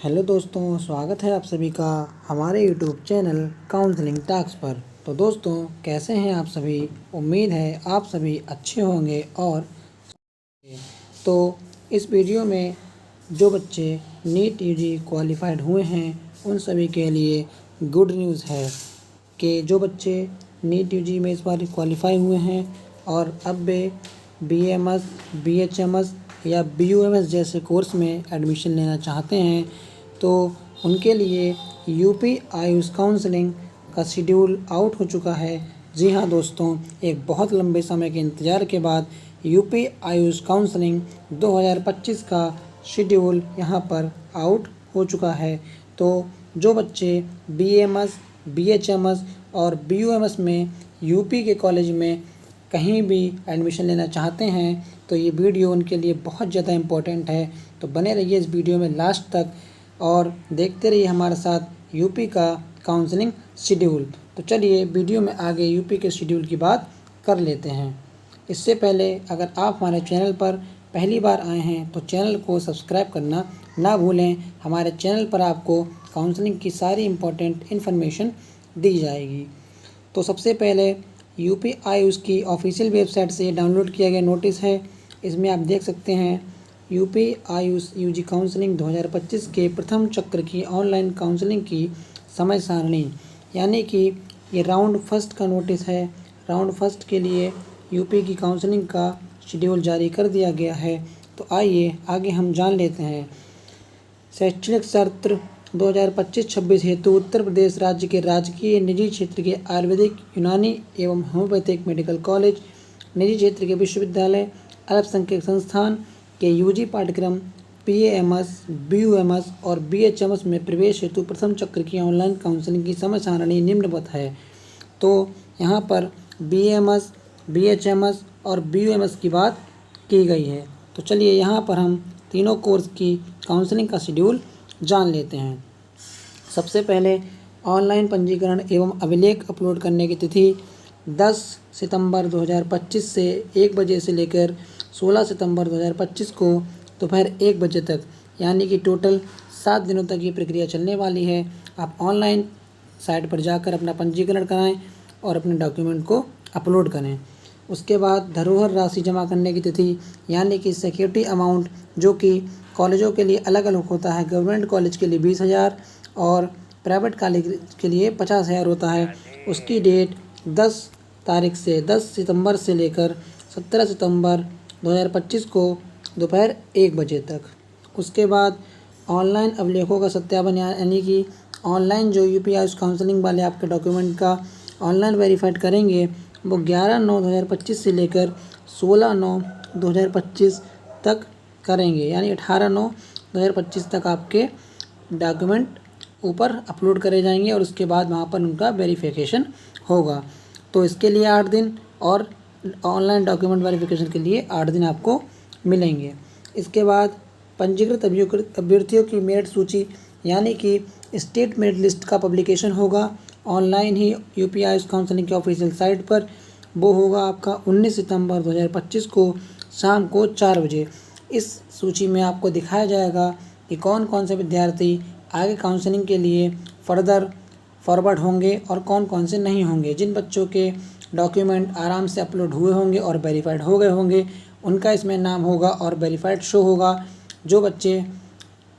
Hello दोस्तों, स्वागत है आप सभी का हमारे यूट्यूब चैनल काउंसलिंग टॉक्स पर। तो दोस्तों, कैसे हैं आप सभी? उम्मीद है आप सभी अच्छे होंगे। और तो इस वीडियो में जो बच्चे नीट यूजी क्वालिफाइड हुए हैं उन सभी के लिए गुड न्यूज़ है कि जो बच्चे नीट यूजी में इस बार क्वालिफाई हुए हैं और अब वे BAMS, BHMS या BUMS जैसे कोर्स में एडमिशन लेना चाहते हैं तो उनके लिए यूपी आयुष काउंसलिंग का शेड्यूल आउट हो चुका है। जी हाँ दोस्तों, एक बहुत लंबे समय के इंतज़ार के बाद यूपी आयुष काउंसलिंग 2025 का शेड्यूल यहाँ पर आउट हो चुका है। तो जो बच्चे BAMS, BHMS और BUMS में यूपी के कॉलेज में कहीं भी एडमिशन लेना चाहते हैं तो ये वीडियो उनके लिए बहुत ज़्यादा इम्पोर्टेंट है। तो बने रहिए इस वीडियो में लास्ट तक और देखते रहिए हमारे साथ यूपी का काउंसलिंग शेड्यूल। तो चलिए वीडियो में आगे यूपी के शेड्यूल की बात कर लेते हैं। इससे पहले अगर आप हमारे चैनल पर पहली बार आए हैं तो चैनल को सब्सक्राइब करना ना भूलें। हमारे चैनल पर आपको काउंसलिंग की सारी इम्पोर्टेंट इन्फॉर्मेशन दी जाएगी। तो सबसे पहले यूपी आयुष की ऑफिशियल वेबसाइट से डाउनलोड किया गया नोटिस है। इसमें आप देख सकते हैं यूपी आयुष यूजी काउंसलिंग 2025 के प्रथम चक्र की ऑनलाइन काउंसलिंग की समय सारणी, यानी कि ये राउंड फर्स्ट का नोटिस है। राउंड फर्स्ट के लिए यूपी की काउंसलिंग का शेड्यूल जारी कर दिया गया है। तो आइए आगे हम जान लेते हैं। शैक्षणिक सत्र 2025-26 हेतु उत्तर प्रदेश राज्य के राजकीय निजी क्षेत्र के आयुर्वेदिक, यूनानी एवं होम्योपैथिक मेडिकल कॉलेज, निजी क्षेत्र के विश्वविद्यालय, अल्पसंख्यक संस्थान के यूजी पाठ्यक्रम PAMS, BUMS और BHMS में प्रवेश हेतु प्रथम चक्र की ऑनलाइन काउंसलिंग की समय सारणी निम्नवत है। तो यहाँ पर BAMS, BHMS और BUMS की बात की गई है। तो चलिए यहाँ पर हम तीनों कोर्स की काउंसलिंग का शेड्यूल जान लेते हैं। सबसे पहले ऑनलाइन पंजीकरण एवं अभिलेख अपलोड करने की तिथि 10 सितंबर 2025 से 1 बजे से लेकर 16 सितंबर 2025 को दोपहर 1 बजे तक, यानी कि टोटल 7 दिनों तक ये प्रक्रिया चलने वाली है। आप ऑनलाइन साइट पर जाकर अपना पंजीकरण कराएं और अपने डॉक्यूमेंट को अपलोड करें। उसके बाद धरोहर राशि जमा करने की तिथि, यानी कि सिक्योरिटी अमाउंट, जो कि कॉलेजों के लिए अलग अलग होता है। गवर्नमेंट कॉलेज के लिए 20,000 और प्राइवेट कॉलेज के लिए 50,000 होता है। उसकी डेट 10 सितंबर से लेकर 17 सितंबर 2025 को दोपहर 1 बजे तक। उसके बाद ऑनलाइन अभिलेखों का सत्यापन, यानी कि ऑनलाइन जो यूपी आयुष काउंसलिंग वाले आपके डॉक्यूमेंट का ऑनलाइन वेरीफाइड करेंगे वो 11/9/2025 से लेकर 16/9/2025 तक करेंगे, यानी 18/9/2025 तक आपके डॉक्यूमेंट ऊपर अपलोड करे जाएंगे और उसके बाद वहाँ पर उनका वेरिफिकेशन होगा। तो इसके लिए 8 दिन और ऑनलाइन डॉक्यूमेंट वेरिफिकेशन के लिए 8 दिन आपको मिलेंगे। इसके बाद पंजीकृत अभ्यर्थियों की मेरिट सूची, यानी कि स्टेट मेरिट लिस्ट का पब्लिकेशन होगा ऑनलाइन ही यूपी आयुष काउंसलिंग की ऑफिशियल साइट पर। वो होगा आपका 19 सितंबर 2025 को शाम को 4 बजे। इस सूची में आपको दिखाया जाएगा कि कौन कौन से विद्यार्थी आगे काउंसलिंग के लिए फॉरवर्ड होंगे और कौन कौन से नहीं होंगे। जिन बच्चों के डॉक्यूमेंट आराम से अपलोड हुए होंगे और वेरीफाइड हो गए होंगे उनका इसमें नाम होगा और वेरीफाइड शो होगा। जो बच्चे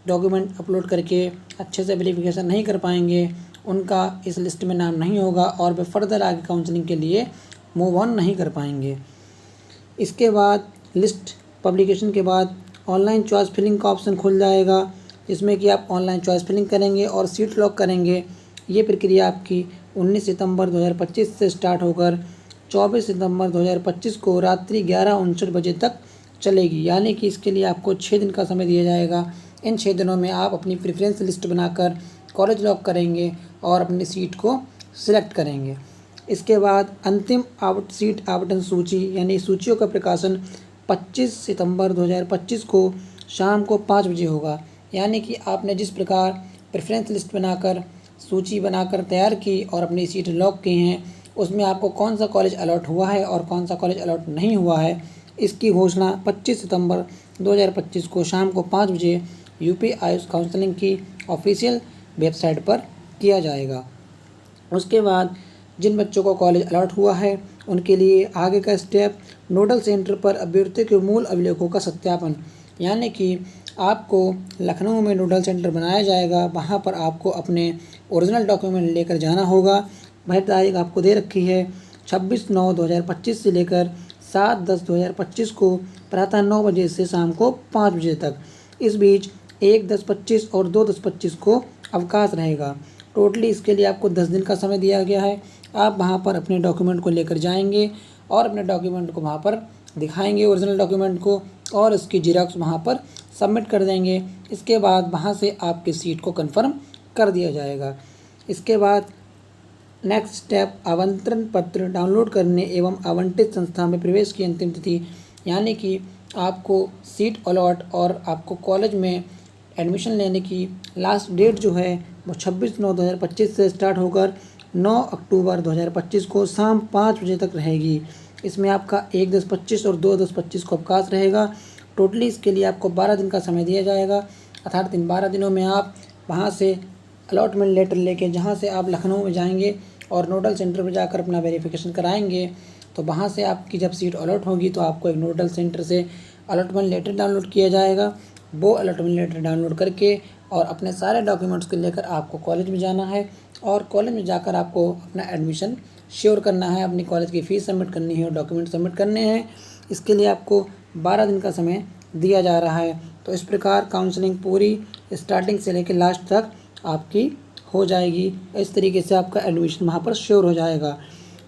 डॉक्यूमेंट अपलोड करके अच्छे से वेरिफिकेशन नहीं कर पाएंगे उनका इस लिस्ट में नाम नहीं होगा और वे फर्दर आगे काउंसलिंग के लिए मूव ऑन नहीं कर पाएंगे। इसके बाद लिस्ट पब्लिकेशन के बाद ऑनलाइन चॉइस फिलिंग का ऑप्शन खुल जाएगा, जिसमें कि आप ऑनलाइन चॉइस फिलिंग करेंगे और सीट लॉक करेंगे। ये प्रक्रिया आपकी 19 सितंबर 2025 से स्टार्ट होकर 24 सितंबर 2025 को रात्रि 11:59 बजे तक चलेगी, यानी कि इसके लिए आपको 6 दिन का समय दिया जाएगा। इन 6 दिनों में आप अपनी प्रेफरेंस लिस्ट बनाकर कॉलेज लॉक करेंगे और अपनी सीट को सिलेक्ट करेंगे। इसके बाद अंतिम सीट आवंटन सूची, यानी सूचियों का प्रकाशन 25 सितंबर 2025 को शाम को 5 बजे होगा। यानी कि आपने जिस प्रकार प्रेफरेंस लिस्ट बनाकर सूची बनाकर तैयार की और अपनी सीट लॉक की हैं, उसमें आपको कौन सा कॉलेज अलॉट हुआ है और कौन सा कॉलेज अलॉट नहीं हुआ है, इसकी घोषणा 25 सितंबर 2025 को शाम को 5 बजे यूपी आयुष काउंसलिंग की ऑफिशियल वेबसाइट पर किया जाएगा। उसके बाद जिन बच्चों को कॉलेज अलॉट हुआ है उनके लिए आगे का स्टेप, नोडल सेंटर पर अभ्यर्थियों के मूल अभिलेखों का सत्यापन, यानी कि आपको लखनऊ में नोडल सेंटर बनाया जाएगा। वहाँ पर आपको अपने ओरिजिनल डॉक्यूमेंट लेकर जाना होगा। वह तारीख आपको दे रखी है 26/9/2025 से लेकर 7/10/2025 को प्रातः 9 बजे से शाम को 5 बजे तक। इस बीच 1/10/25 और 2/10/25 को अवकाश रहेगा। टोटली इसके लिए आपको 10 दिन का समय दिया गया है। आप वहाँ पर अपने डॉक्यूमेंट को लेकर जाएंगे और अपने डॉक्यूमेंट को वहाँ पर दिखाएंगे, ओरिजिनल डॉक्यूमेंट को, और इसकी जेरॉक्स वहाँ पर सबमिट कर देंगे। इसके बाद वहाँ से आपकी सीट को कंफर्म कर दिया जाएगा। इसके बाद नेक्स्ट स्टेप, आमंत्रण पत्र डाउनलोड करने एवं आवंटित संस्था में प्रवेश की अंतिम तिथि, यानी कि आपको सीट अलॉट और आपको कॉलेज में एडमिशन लेने की लास्ट डेट जो है वो 26/9/2025 से स्टार्ट होकर 9 अक्टूबर 2025 को शाम 5 बजे तक रहेगी। इसमें आपका 1/10/25 और 2/10/25 को अवकाश रहेगा। टोटली इसके लिए आपको 12 दिन का समय दिया जाएगा, अर्थात इन 12 दिनों में आप वहाँ से अलॉटमेंट लेटर लेके जहाँ से आप लखनऊ में जाएंगे और नोडल सेंटर पर जाकर अपना वेरिफिकेशन कराएंगे, तो वहाँ से आपकी जब सीट अलॉट होगी तो आपको एक नोडल सेंटर से अलॉटमेंट लेटर डाउनलोड किया जाएगा। वो अलॉटमेंट लेटर डाउनलोड करके और अपने सारे डॉक्यूमेंट्स को लेकर आपको कॉलेज में जाना है और कॉलेज में जाकर आपको अपना एडमिशन श्योर करना है, अपनी कॉलेज की फ़ीस सबमिट करनी है और डॉक्यूमेंट सबमिट करने हैं। इसके लिए आपको 12 दिन का समय दिया जा रहा है। तो इस प्रकार काउंसलिंग पूरी स्टार्टिंग से लेकर लास्ट तक आपकी हो जाएगी। इस तरीके से आपका एडमिशन वहाँ पर श्योर हो जाएगा।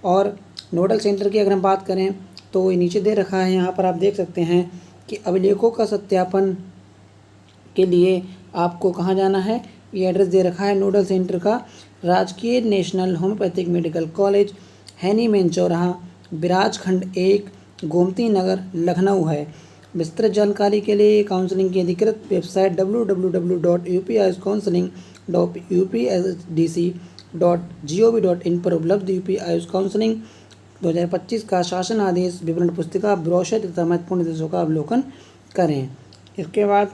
और नोडल सेंटर की अगर हम बात करें तो ये नीचे दे रखा है, यहाँ पर आप देख सकते हैं कि अभिलेखों का सत्यापन के लिए आपको कहाँ जाना है। ये एड्रेस दे रखा है नोडल सेंटर का, राजकीय नेशनल होम्योपैथिक मेडिकल कॉलेज, हैनी मेन चौराहा, बिराज खंड 1, गोमती नगर, लखनऊ है। विस्तृत जानकारी के लिए काउंसलिंग की अधिकृत वेबसाइट www.upicouncilling.upsdc.gov.in पर उपलब्ध यूपी आयुष काउंसलिंग 2025 का शासन आदेश, विवरण पुस्तिका, ब्रोशर तथा महत्वपूर्ण निर्देशों का अवलोकन करें। इसके बाद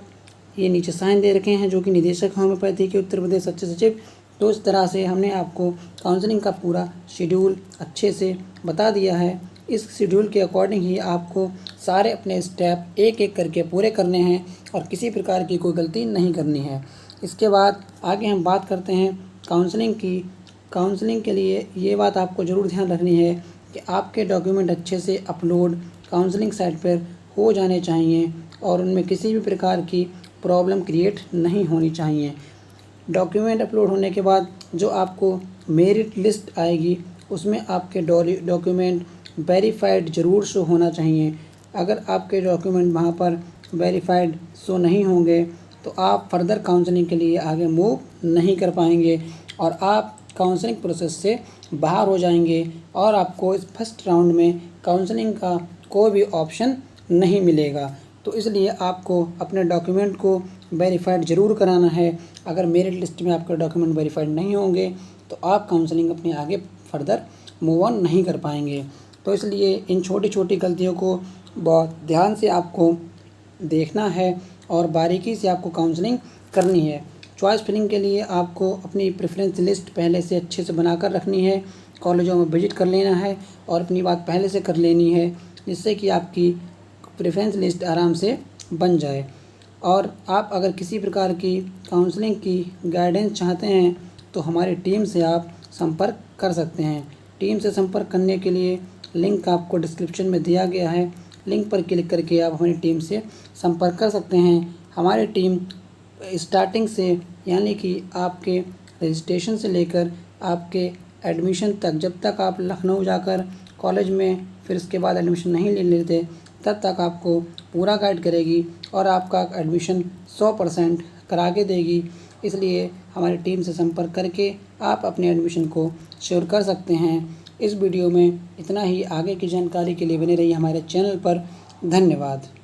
ये नीचे साइन दे रखे हैं जो कि निदेशक होम्योपैथी के उत्तर प्रदेश अच्छे सचिव। तो इस तरह से हमने आपको काउंसलिंग का पूरा शेड्यूल अच्छे से बता दिया है। इस शेड्यूल के अकॉर्डिंग ही आपको सारे अपने स्टेप एक एक करके पूरे करने हैं और किसी प्रकार की कोई गलती नहीं करनी है। इसके बाद आगे हम बात करते हैं काउंसलिंग की। काउंसलिंग के लिए ये बात आपको ज़रूर ध्यान रखनी है कि आपके डॉक्यूमेंट अच्छे से अपलोड काउंसलिंग साइट पर हो जाने चाहिए और उनमें किसी भी प्रकार की प्रॉब्लम क्रिएट नहीं होनी चाहिए। डॉक्यूमेंट अपलोड होने के बाद जो आपको मेरिट लिस्ट आएगी उसमें आपके डॉक्यूमेंट वेरीफाइड ज़रूर शो होना चाहिए। अगर आपके डॉक्यूमेंट वहाँ पर वेरीफाइड शो नहीं होंगे तो आप फर्दर काउंसलिंग के लिए आगे मूव नहीं कर पाएंगे और आप काउंसलिंग प्रोसेस से बाहर हो जाएंगे और आपको इस फर्स्ट राउंड में काउंसलिंग का कोई भी ऑप्शन नहीं मिलेगा। तो इसलिए आपको अपने डॉक्यूमेंट को वेरीफाइड ज़रूर कराना है। अगर मेरिट लिस्ट में आपके डॉक्यूमेंट वेरीफाइड नहीं होंगे तो आप काउंसलिंग अपने आगे फर्दर मूव ऑन नहीं कर पाएंगे। तो इसलिए इन छोटी छोटी गलतियों को बहुत ध्यान से आपको देखना है और बारीकी से आपको काउंसलिंग करनी है। चॉइस फिलिंग के लिए आपको अपनी प्रेफरेंस लिस्ट पहले से अच्छे से बनाकर रखनी है, कॉलेजों में विजिट कर लेना है और अपनी बात पहले से कर लेनी है जिससे कि आपकी प्रेफरेंस लिस्ट आराम से बन जाए। और आप अगर किसी प्रकार की काउंसलिंग की गाइडेंस चाहते हैं तो हमारी टीम से आप संपर्क कर सकते हैं। टीम से संपर्क करने के लिए लिंक आपको डिस्क्रिप्शन में दिया गया है, लिंक पर क्लिक करके आप हमारी टीम से संपर्क कर सकते हैं। हमारी टीम स्टार्टिंग से यानी कि आपके रजिस्ट्रेशन से लेकर आपके एडमिशन तक, जब तक आप लखनऊ जाकर कॉलेज में फिर इसके बाद एडमिशन नहीं ले लेते तब तक आपको पूरा गाइड करेगी और आपका एडमिशन 100% करा के देगी। इसलिए हमारी टीम से संपर्क करके आप अपने एडमिशन को श्योर कर सकते हैं। इस वीडियो में इतना ही। आगे की जानकारी के लिए बने रहिए हमारे चैनल पर। धन्यवाद।